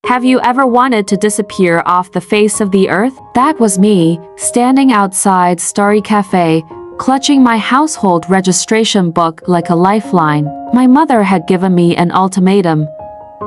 Have you ever wanted to disappear off the face of the earth? That was me, standing outside Starry Cafe, clutching my household registration book like a lifeline. My mother had given me an ultimatum.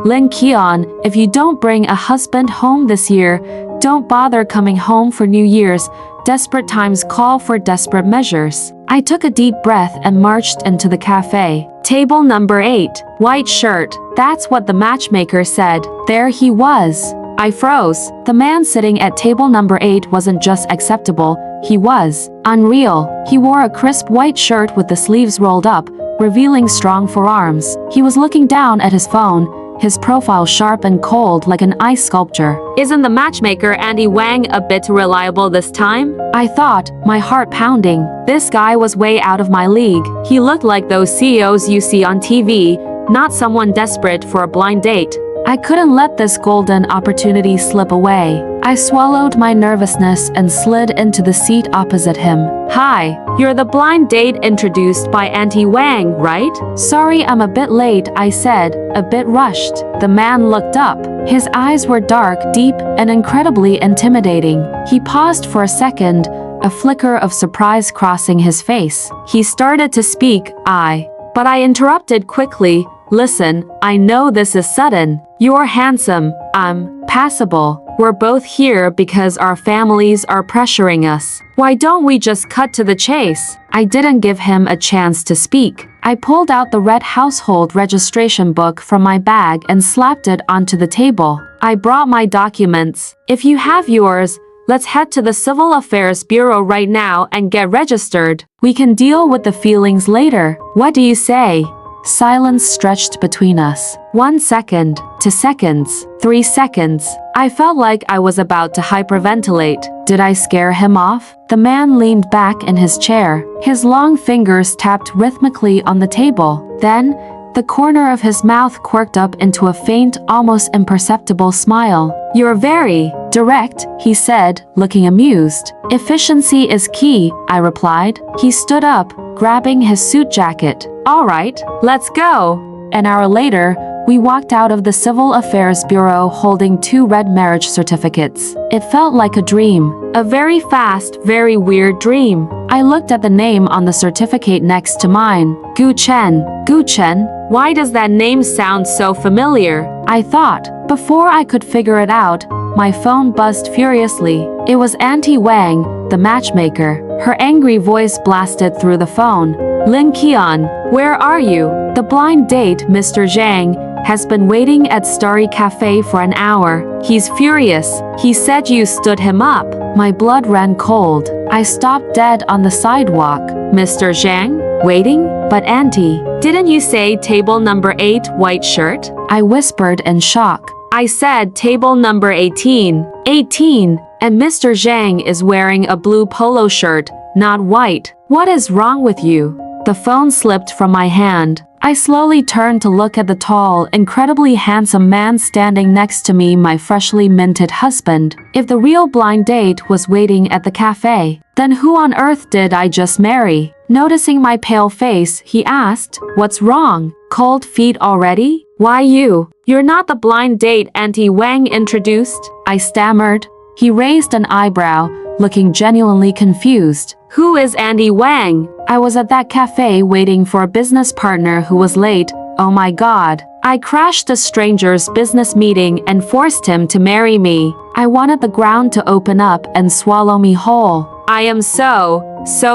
Lin Keon, if you don't bring a husband home this year, don't bother coming home for New Year's. Desperate times call for desperate measures. I took a deep breath and marched into the cafe. Table number 8, white shirt. That's what the matchmaker said. There he was. I froze. The man sitting at table number 8 wasn't just acceptable, he was unreal. He wore a crisp white shirt with the sleeves rolled up, revealing strong forearms. He was looking down at his phone, his profile sharp and cold like an ice sculpture. Isn't the matchmaker Andy Wang a bit reliable this time? I thought, my heart pounding. This guy was way out of my league. He looked like those CEOs you see on TV, not someone desperate for a blind date. I couldn't let this golden opportunity slip away. I swallowed my nervousness and slid into the seat opposite him. Hi, you're the blind date introduced by Auntie Wang, right? Sorry I'm a bit late, I said, a bit rushed. The man looked up. His eyes were dark, deep, and incredibly intimidating. He paused for a second, a flicker of surprise crossing his face. He started to speak, but I interrupted quickly. Listen, I know this is sudden. You're handsome, I'm passable. We're both here because our families are pressuring us. Why don't we just cut to the chase? I didn't give him a chance to speak. I pulled out the red household registration book from my bag and slapped it onto the table. I brought my documents. If you have yours, let's head to the Civil Affairs Bureau right now and get registered. We can deal with the feelings later. What do you say? Silence stretched between us. 1 second, 2 seconds, 3 seconds. I felt like I was about to hyperventilate. Did I scare him off? The man leaned back in his chair. His long fingers tapped rhythmically on the table. Then, the corner of his mouth quirked up into a faint, almost imperceptible smile. You're very direct, he said, looking amused. Efficiency is key, I replied. He stood up, grabbing his suit jacket. All right, let's go. An hour later, we walked out of the Civil Affairs Bureau holding 2 red marriage certificates. It felt like a dream. A very fast, very weird dream. I looked at the name on the certificate next to mine. Gu Chen. Gu Chen? Why does that name sound so familiar? I thought. Before I could figure it out, my phone buzzed furiously. It was Auntie Wang, the matchmaker. Her angry voice blasted through the phone. Lin Keon, where are you? The blind date, Mr. Zhang, has been waiting at Starry Cafe for an hour. He's furious. He said you stood him up. My blood ran cold. I stopped dead on the sidewalk. Mr. Zhang? Waiting? But Auntie, didn't you say table number 8 white shirt? I whispered in shock. I said table number 18. 18. And Mr. Zhang is wearing a blue polo shirt, not white. What is wrong with you? The phone slipped from my hand. I slowly turned to look at the tall, incredibly handsome man standing next to me, my freshly minted husband. If the real blind date was waiting at the cafe, then who on earth did I just marry? Noticing my pale face, he asked, "What's wrong? Cold feet already? Why you? You're not the blind date Auntie Wang introduced?" I stammered. He raised an eyebrow, looking genuinely confused. Who is Andy Wang? I was at that cafe waiting for a business partner who was late. Oh my God. I crashed a stranger's business meeting and forced him to marry me. I wanted the ground to open up and swallow me whole. I am so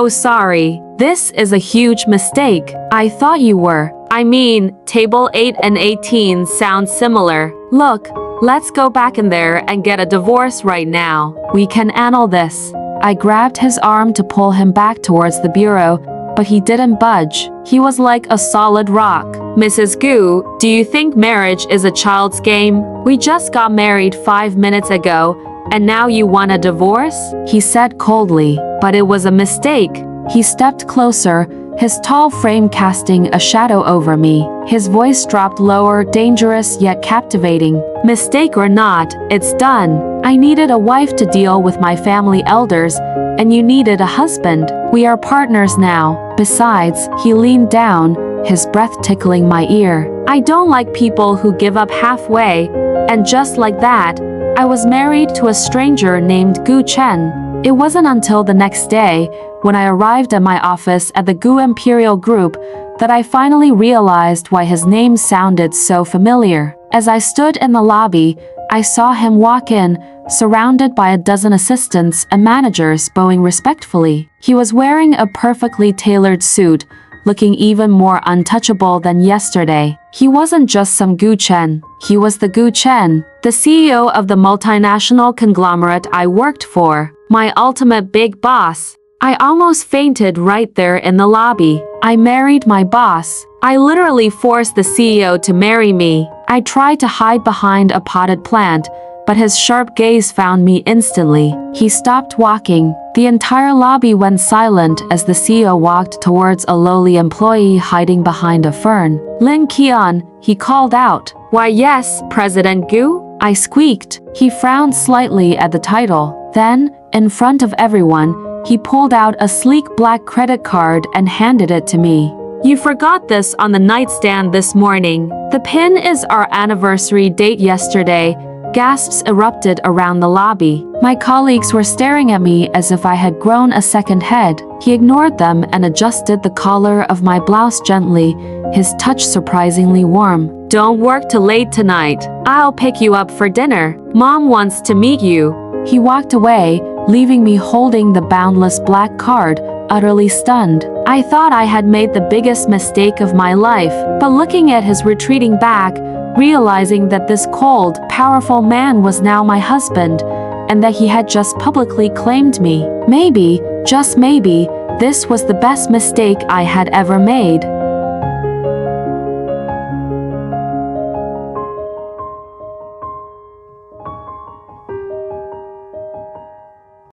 sorry. This is a huge mistake. I thought you were. I mean, table 8 and 18 sound similar. Look, let's go back in there and get a divorce right now. We can annul this. I grabbed his arm to pull him back towards the bureau, but he didn't budge. He was like a solid rock. Mrs. Gu, do you think marriage is a child's game? We just got married 5 minutes ago, and now you want a divorce? He said coldly. But it was a mistake. He stepped closer, his tall frame casting a shadow over me. His voice dropped lower, dangerous yet captivating. Mistake or not, it's done. I needed a wife to deal with my family elders, and you needed a husband. We are partners now. Besides, he leaned down, his breath tickling my ear. I don't like people who give up halfway. And just like that, I was married to a stranger named Gu Chen. It wasn't until the next day, when I arrived at my office at the Gu Imperial Group, that I finally realized why his name sounded so familiar. As I stood in the lobby, I saw him walk in, surrounded by a dozen assistants and managers bowing respectfully. He was wearing a perfectly tailored suit, looking even more untouchable than yesterday. He wasn't just some Gu Chen. He was the Gu Chen, the CEO of the multinational conglomerate I worked for, my ultimate big boss. I almost fainted right there in the lobby. I married my boss. I literally forced the CEO to marry me. I tried to hide behind a potted plant, but his sharp gaze found me instantly. He stopped walking. The entire lobby went silent as the CEO walked towards a lowly employee hiding behind a fern. Lin Qian, he called out. Why yes, President Gu? I squeaked. He frowned slightly at the title. Then, in front of everyone, he pulled out a sleek black credit card and handed it to me. You forgot this on the nightstand this morning. The pin is our anniversary date yesterday. Gasps erupted around the lobby. My colleagues were staring at me as if I had grown a second head. He ignored them and adjusted the collar of my blouse gently, his touch surprisingly warm. Don't work till late tonight. I'll pick you up for dinner. Mom wants to meet you. He walked away, leaving me holding the boundless black card, utterly stunned. I thought I had made the biggest mistake of my life, but looking at his retreating back, realizing that this cold, powerful man was now my husband, and that he had just publicly claimed me. Maybe, just maybe, this was the best mistake I had ever made.